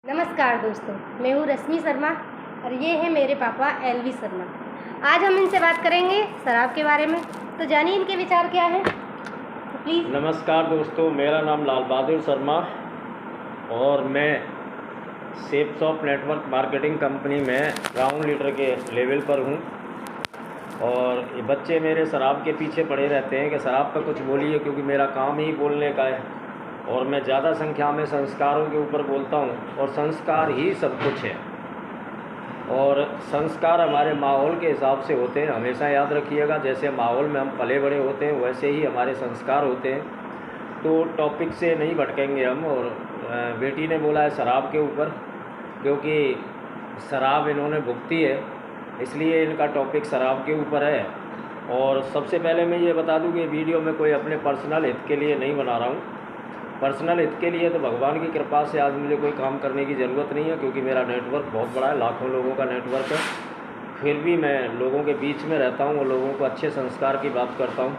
नमस्कार दोस्तों, मैं हूँ रश्मि शर्मा और ये है मेरे पापा एलवी शर्मा। आज हम इनसे बात करेंगे शराब के बारे में। तो जानिए इनके विचार क्या हैं, तो प्लीज़। नमस्कार दोस्तों, मेरा नाम लाल बहादुर शर्मा और मैं safe shop network marketing company में ग्राउंड लीडर के लेवल पर हूँ। और ये बच्चे मेरे शराब के पीछे पड़े रहते हैं कि शराब पर कुछ बोलिए, क्योंकि मेरा काम ही बोलने का है और मैं ज़्यादा संख्या में संस्कारों के ऊपर बोलता हूँ और संस्कार ही सब कुछ है। और संस्कार हमारे माहौल के हिसाब से होते हैं, हमेशा याद रखिएगा। जैसे माहौल में हम पले बड़े होते हैं वैसे ही हमारे संस्कार होते हैं। तो टॉपिक से नहीं भटकेंगे हम। और बेटी ने बोला है शराब के ऊपर, क्योंकि शराब इन्होंने भुगती है, इसलिए इनका टॉपिक शराब के ऊपर है। और सबसे पहले मैं ये बता दूं कि वीडियो में कोई अपने पर्सनल हित के लिए नहीं बना रहा हूँ। पर्सनल हित के लिए तो भगवान की कृपा से आज मुझे कोई काम करने की ज़रूरत नहीं है, क्योंकि मेरा नेटवर्क बहुत बड़ा है, लाखों लोगों का नेटवर्क है। फिर भी मैं लोगों के बीच में रहता हूँ और लोगों को अच्छे संस्कार की बात करता हूँ।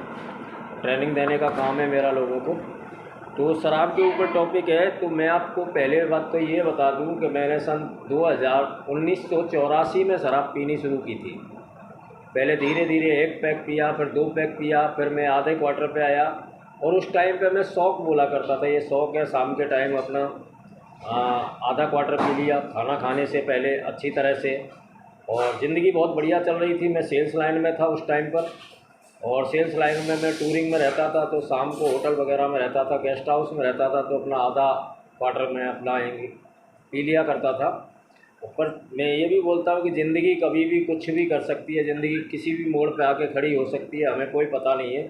ट्रेनिंग देने का काम है मेरा लोगों को। तो शराब के ऊपर टॉपिक है। तो मैं आपको पहले बात तो ये बता दूं कि मैंने सन 1984 में शराब पीनी शुरू की थी। पहले धीरे धीरे 1 पैक पिया, फिर 2 पैक पिया, फिर मैं आधे क्वार्टर पे आया। और उस टाइम पे मैं शौक बोला करता था, ये शौक है, शाम के टाइम अपना आधा क्वार्टर पी लिया खाना खाने से पहले अच्छी तरह से। और ज़िंदगी बहुत बढ़िया चल रही थी। मैं सेल्स लाइन में था उस टाइम पर, और सेल्स लाइन में मैं टूरिंग में रहता था, तो शाम को होटल वगैरह में रहता था, गेस्ट हाउस में रहता था, तो अपना आधा क्वार्टर में अपना पी लिया करता था। पर मैं ये भी बोलता हूँ कि ज़िंदगी कभी भी कुछ भी कर सकती है, ज़िंदगी किसी भी मोड़ पे आके खड़ी हो सकती है, हमें कोई पता नहीं है।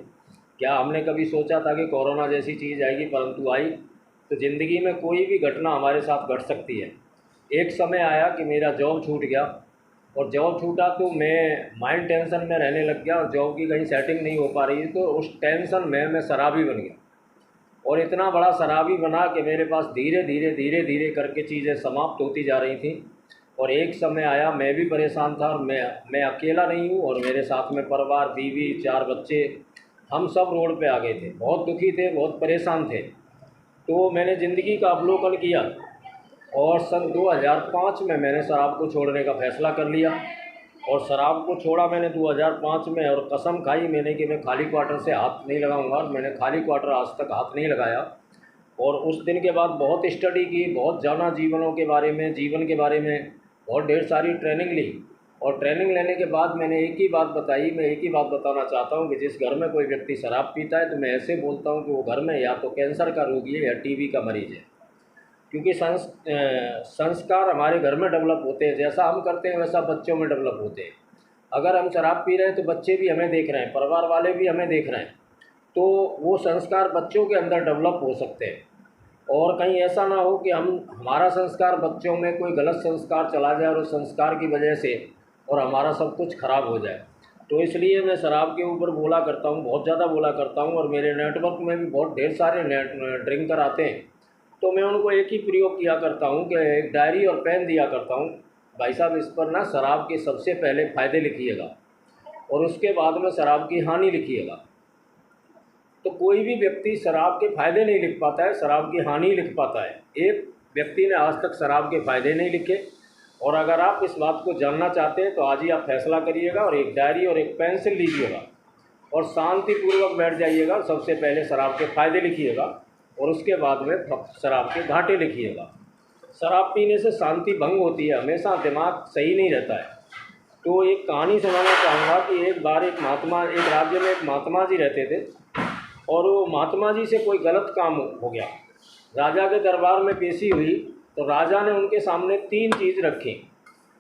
क्या हमने कभी सोचा था कि कोरोना जैसी चीज़ आएगी, परंतु आई। तो ज़िंदगी में कोई भी घटना हमारे साथ घट सकती है। एक समय आया कि मेरा जॉब छूट गया, और जॉब छूटा तो मैं माइंड टेंशन में रहने लग गया और जॉब की कहीं सेटिंग नहीं हो पा रही थी। तो उस टेंशन में मैं शराबी बन गया, और इतना बड़ा शराबी बना कि मेरे पास धीरे धीरे धीरे धीरे करके चीज़ें समाप्त होती जा रही थी। और एक समय आया, मैं भी परेशान था, और मैं अकेला नहीं हूँ, और मेरे साथ में परिवार, बीवी, 4 बच्चे, हम सब रोड पे आ गए थे, बहुत दुखी थे, बहुत परेशान थे। तो मैंने ज़िंदगी का अवलोकन किया और सन 2005 में मैंने शराब को छोड़ने का फ़ैसला कर लिया। और शराब को छोड़ा मैंने 2005 में, और कसम खाई मैंने कि मैं खाली क्वार्टर से हाथ नहीं लगाऊंगा, और मैंने खाली क्वार्टर आज तक हाथ नहीं लगाया। और उस दिन के बाद बहुत स्टडी की, बहुत जाना जीवन के बारे में बहुत ढेर सारी ट्रेनिंग ली। और ट्रेनिंग लेने के बाद मैंने एक ही बात बताई, मैं एक ही बात बताना चाहता हूँ कि जिस घर में कोई व्यक्ति शराब पीता है, तो मैं ऐसे बोलता हूँ कि वो घर में या तो कैंसर का रोगी है या टीबी का मरीज़ है। क्योंकि संस्कार हमारे घर में डेवलप होते हैं, जैसा हम करते हैं वैसा बच्चों में डेवलप होते हैं। अगर हम शराब पी रहे हैं तो बच्चे भी हमें देख रहे हैं, परिवार वाले भी हमें देख रहे हैं, तो वो संस्कार बच्चों के अंदर डेवलप हो सकते हैं। और कहीं ऐसा ना हो कि हमारा संस्कार बच्चों में कोई गलत संस्कार चला जाए और उस संस्कार की वजह से और हमारा सब कुछ खराब हो जाए। तो इसलिए मैं शराब के ऊपर बोला करता हूँ, बहुत ज़्यादा बोला करता हूँ। और मेरे नेटवर्क में भी बहुत ढेर सारे ड्रिंकर आते हैं, तो मैं उनको एक ही प्रयोग किया करता हूँ कि एक डायरी और पेन दिया करता हूँ, भाई साहब इस पर ना शराब के सबसे पहले फ़ायदे लिखिएगा और उसके बाद में शराब की हानि लिखिएगा। तो कोई भी व्यक्ति शराब के फ़ायदे नहीं लिख पाता है, शराब की हानि लिख पाता है। एक व्यक्ति ने आज तक शराब के फ़ायदे नहीं लिखे। और अगर आप इस बात को जानना चाहते हैं तो आज ही आप फैसला करिएगा और एक डायरी और एक पेंसिल लीजिएगा और शांतिपूर्वक बैठ जाइएगा और सबसे पहले शराब के फ़ायदे लिखिएगा और उसके बाद में शराब के घाटे लिखिएगा। शराब पीने से शांति भंग होती है, हमेशा दिमाग सही नहीं रहता है। तो एक कहानी सुनाना चाहूँगा कि एक बार एक राज्य में एक महात्मा जी रहते थे, और वो महात्मा जी से कोई गलत काम हो गया। राजा के दरबार में पेशी हुई, तो राजा ने उनके सामने 3 चीज़ रखी,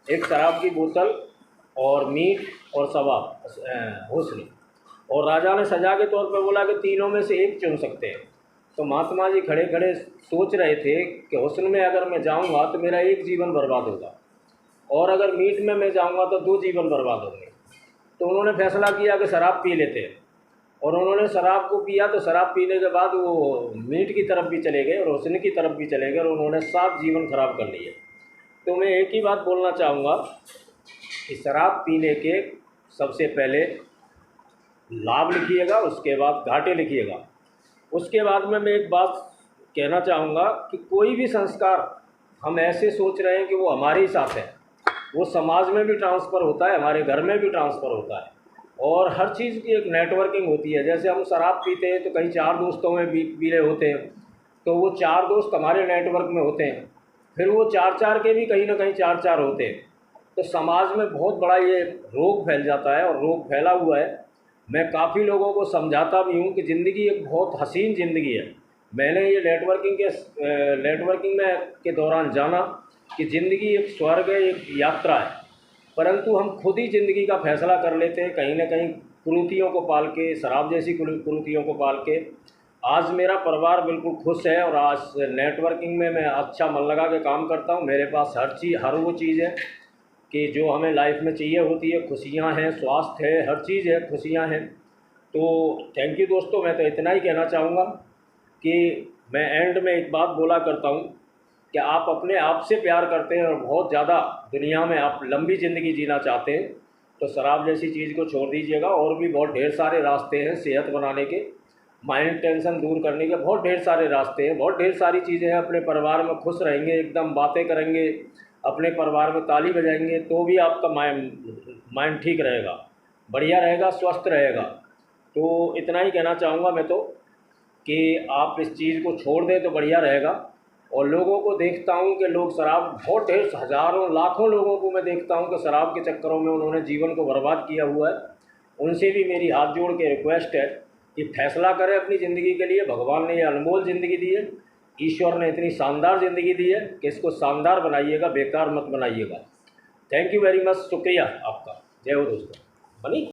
एक शराब की बोतल और मीट और हुस्न। और राजा ने सजा के तौर पर बोला कि तीनों में से एक चुन सकते हैं। तो महात्मा जी खड़े खड़े सोच रहे थे कि हुस्न में अगर मैं जाऊंगा तो मेरा एक जीवन बर्बाद होगा, और अगर मीट में मैं जाऊंगा तो 2 जीवन बर्बाद होंगे। तो उन्होंने फैसला किया कि शराब पी लेते हैं, और उन्होंने शराब को पिया। तो शराब पीने के बाद वो मीट की तरफ भी चले गए और हुस्न की तरफ भी चले गए, और उन्होंने 7 जीवन खराब कर लिए। तो मैं एक ही बात बोलना चाहूँगा कि शराब पीने के सबसे पहले लाभ लिखिएगा, उसके बाद घाटे लिखिएगा। उसके बाद में मैं एक बात कहना चाहूँगा कि कोई भी संस्कार हम ऐसे सोच रहे हैं कि वो हमारे ही साथ है, वो समाज में भी ट्रांसफ़र होता है, हमारे घर में भी ट्रांसफ़र होता है। और हर चीज़ की एक नेटवर्किंग होती है। जैसे हम शराब पीते हैं तो कहीं 4 दोस्तों में पी रहे होते हैं, तो वो 4 दोस्त हमारे नेटवर्क में होते हैं, फिर वो 4-4 के भी कहीं ना कहीं 4-4 होते हैं। तो समाज में बहुत बड़ा ये रोग फैल जाता है, और रोग फैला हुआ है। मैं काफ़ी लोगों को समझाता भी हूँ कि ज़िंदगी एक बहुत हसीन ज़िंदगी है। मैंने ये नेटवर्किंग में के दौरान जाना कि ज़िंदगी एक स्वर्ग है, एक यात्रा है, परंतु हम खुद ही ज़िंदगी का फ़ैसला कर लेते हैं कहीं न कहीं कुरीतियों को पाल के, शराब जैसी कुरीतियों को पाल के। आज मेरा परिवार बिल्कुल खुश है, और आज नेटवर्किंग में मैं अच्छा मन लगा के काम करता हूँ। मेरे पास हर वो चीज़ है कि जो हमें लाइफ में चाहिए होती है। खुशियाँ हैं, स्वास्थ्य है, हर चीज़ है, खुशियाँ हैं। तो थैंक यू दोस्तों, मैं तो इतना ही कहना चाहूँगा कि मैं एंड में एक बात बोला करता हूँ कि आप अपने आप से प्यार करते हैं और बहुत ज़्यादा दुनिया में आप लंबी ज़िंदगी जीना चाहते हैं, तो शराब जैसी चीज़ को छोड़ दीजिएगा। और भी बहुत ढेर सारे रास्ते हैं सेहत बनाने के, माइंड टेंशन दूर करने के, बहुत ढेर सारे रास्ते हैं, बहुत ढेर सारी चीज़ें हैं। अपने परिवार में खुश रहेंगे, एकदम बातें करेंगे, अपने परिवार में ताली बजाएंगे, तो भी आपका माइंड ठीक रहेगा, बढ़िया रहेगा, स्वस्थ रहेगा। तो इतना ही कहना चाहूँगा मैं तो कि आप इस चीज़ को छोड़ दें तो बढ़िया रहेगा। और लोगों को देखता हूँ कि लोग शराब, बहुत ढेर हज़ारों लाखों लोगों को मैं देखता हूँ कि शराब के चक्करों में उन्होंने जीवन को बर्बाद किया हुआ है। उनसे भी मेरी हाथ जोड़ के रिक्वेस्ट है कि फैसला करें अपनी ज़िंदगी के लिए। भगवान ने ये अनमोल ज़िंदगी दी है, ईश्वर ने इतनी शानदार ज़िंदगी दी है कि इसको शानदार बनाइएगा, बेकार मत बनाइएगा। थैंक यू वेरी मच, शुक्रिया आपका। जय हो दोस्तों। बनी।